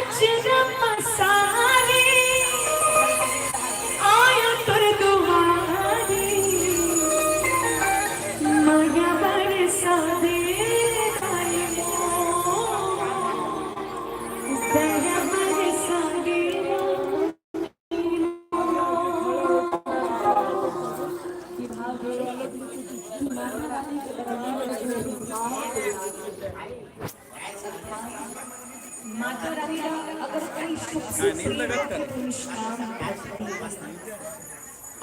अजरम सारे आया तुर दुआरे माया बरसा दे खाली दया बरसा दे माता रानी का अगर कोई शुभ से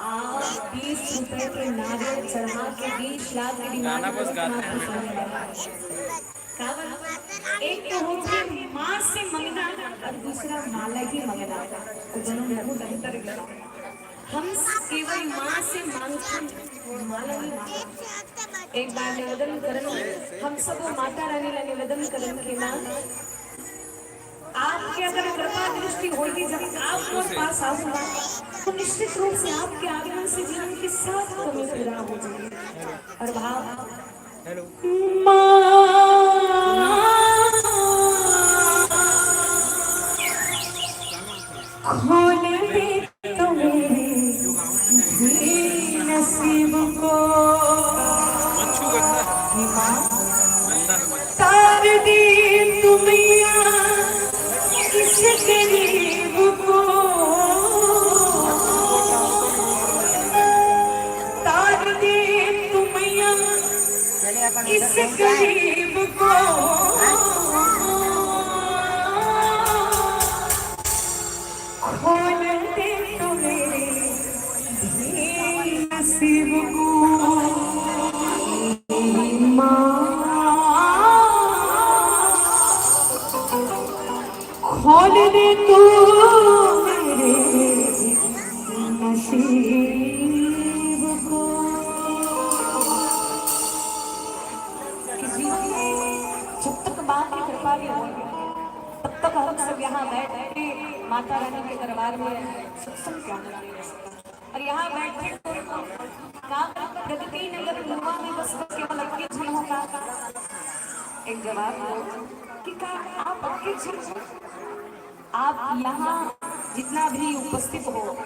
आप 20 रुपए के नारियल चढ़ा के 20 लाख की डिमांड एक तो होती माँ से मंगना और दूसरा माला ही मंगना, तो दोनों बहुत अंतर है। हम केवल माँ से मांगते माला ही मांगते। एक बार निवेदन करन हम सब माता रानी ला निवेदन करन के ना आपके अगर कृपा दृष्टि होगी जब आपको पास आऊंगा तो निश्चित रूप से आपके आगमन से जीवन के साथ कमी पूरा हो जाएगी। और भाव खोल दे तो मेरे नसीब को तार दे तुम इस गरीब को तार दे तुम इस गरीब को खोल दे तो मेरे नसीब को खोल दे तू मेरे नसीब को। जब तक माँ की कृपा नहीं होगी तब तक हम सब यहाँ बैठ के माता रानी के दरबार में सत्संग क्या और यहाँ बैठे प्रगति नगर मुआ में बस केवल अक्के झल होगा। एक जवाब कि आप अक्के झल आप यहाँ जितना भी उपस्थित हो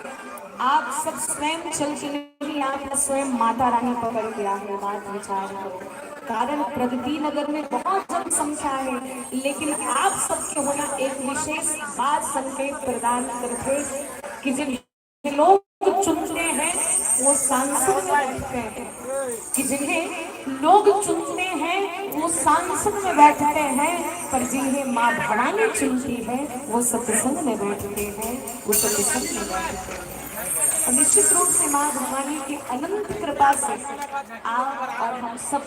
आप सब स्वयं चल के नहीं आप स्वयं माता रानी पकड़ के आए बात विचार करो। कारण प्रगति नगर में बहुत जनसंख्या है लेकिन आप सबके होना एक विशेष बात संकेत प्रदान करते कि जिन लोग चुनते हैं वो सांसद में बैठते हैं कि जिन्हें लोग चुनते हैं वो सांसद में बैठते हैं पर जिन्हें माँ भवानी चुनती है वो सत्संग में बैठते हैं वो सत्संग में बैठते हैं। और निश्चित रूप से माँ भवानी की अनंत कृपा से आप और हम सब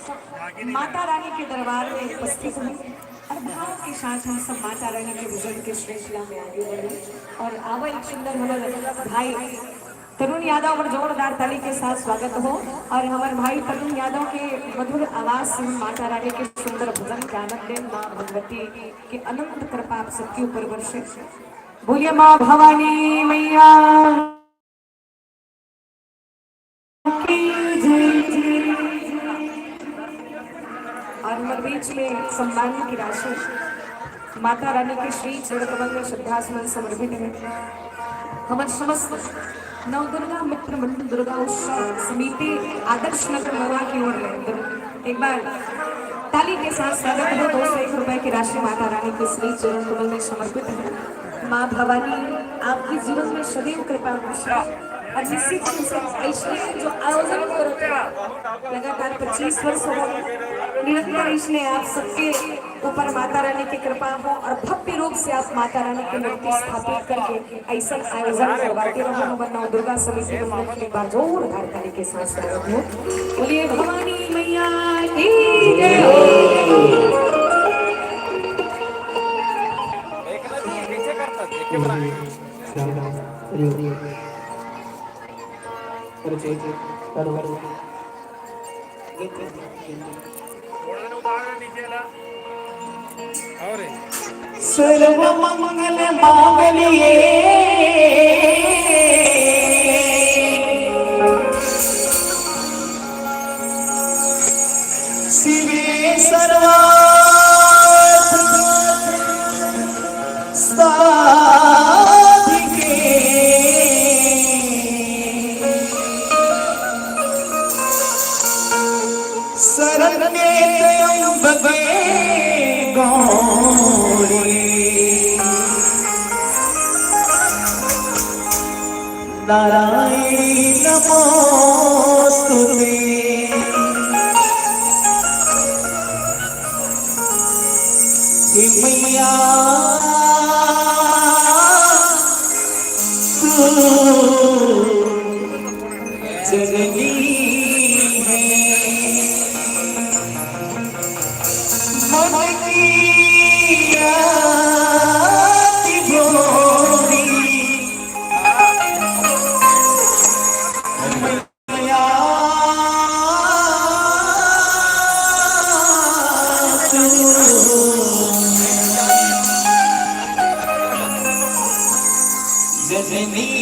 माता रानी के दरबार में उपस्थित हुए और भाव के साथ हम सब माता रानी के भजन के श्रृंखला में आगे बढ़े और आवा एक सुंदर हमारे भाई तरुण यादव और जोरदार ताली के साथ स्वागत हो और हमारे भाई तरुण यादव के मधुर आवाज से माता रानी के सुंदर भजन के आनंद लें। माँ भगवती की अनंत कृपा आप सबके ऊपर वर्षे। बोलिए माँ भवानी मैया और हमारे बीच में सम्मान की राशि माता रानी के श्री चरण कमल में श्रद्धासुमन समर्पित है। हमारे समस्त नवदुर्गा मित्र मंडल दुर्गा उत्सव समिति आदर्श नगर महुआ की ओर है। एक बार ताली के साथ स्वागत हो। 201 रुपए की राशि माता रानी के श्री चरण कमल में समर्पित है। माँ भवानी आपके जीवन में सदैव कृपा और निश्चित रूप से ऐसे जो आयोजन करते लगातार 25 वर्ष हो गए निरंतर इसलिए आप सबके ऊपर माता रानी की कृपा हो और भव्य रूप से आप माता रानी की मूर्ति स्थापित करके ऐसा आयोजन करवाते रहो। वरना दुर्गा समिति के बाद जोरदार ताली के साथ स्वागत हो। बोलिए भवानी मैया की जय। सर्व मंगल मांगल्ये शिवे सर्वार्थ गौरी नारायणी नमोस्तुते हे मैया तू जननी है मन की आती भोरी मैया तू जननी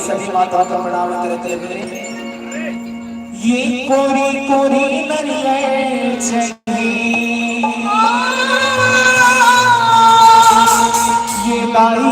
सभी माताओं को प्रणाम करते हुए ये कोरी कोरी नरियल चढ़ी ये लाई